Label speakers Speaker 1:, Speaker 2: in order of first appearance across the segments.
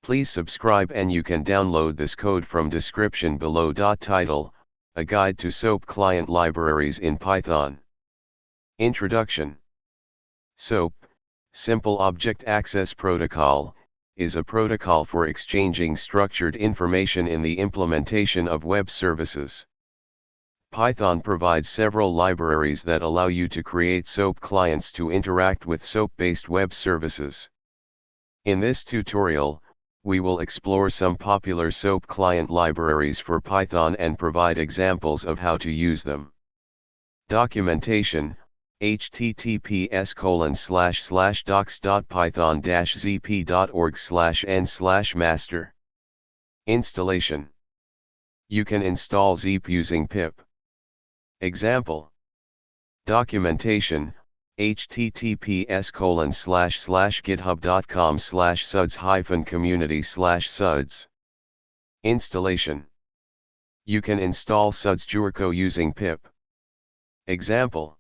Speaker 1: Please subscribe and you can download this code from description below. Title: A Guide to SOAP Client Libraries in Python. Introduction. SOAP, Simple Object Access Protocol, is a protocol for exchanging structured information in the implementation of web services. Python provides several libraries that allow you to create SOAP clients to interact with SOAP-based web services. In this tutorial, we will explore some popular SOAP client libraries for Python and provide examples of how to use them. Documentation: https://docs.python-zp.org/n/master. Installation: you can install zeep using pip. Example: documentation, https://github.com/suds-community/suds. Installation: you can install suds-jurko using pip. Example: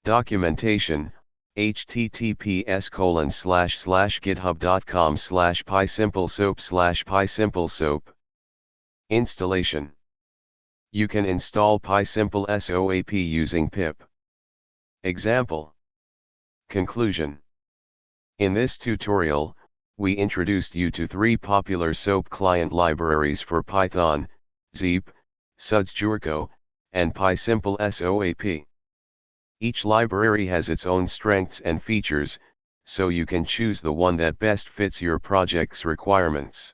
Speaker 1: documentation, https://github.com/pysimplesoap/pysimplesoap. Installation: you can install pysimplesoap using pip. Example. Conclusion. In this tutorial, we introduced you to three popular SOAP client libraries for Python: zeep, suds-jurko, and pysimplesoap. Each library has its own strengths and features, so you can choose the one that best fits your project's requirements.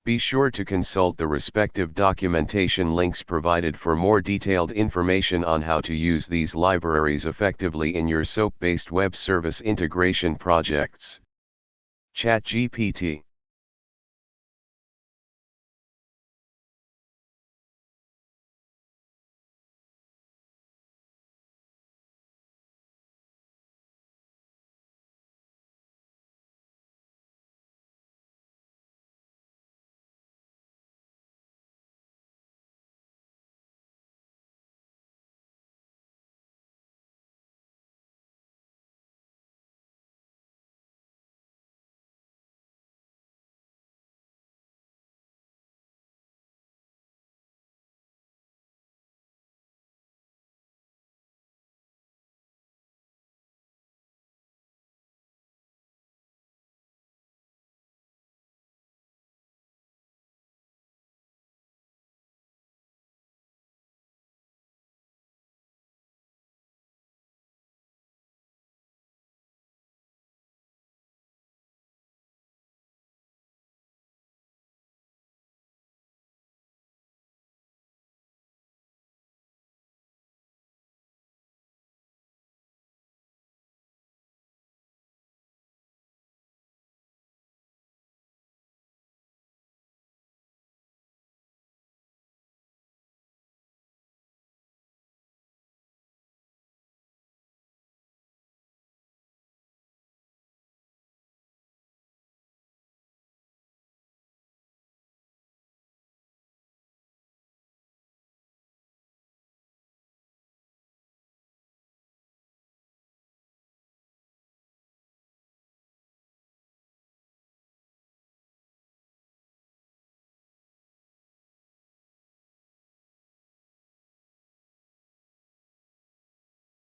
Speaker 1: Be sure to consult the respective documentation links provided for more detailed information on how to use these libraries effectively in your SOAP-based web service integration projects. ChatGPT.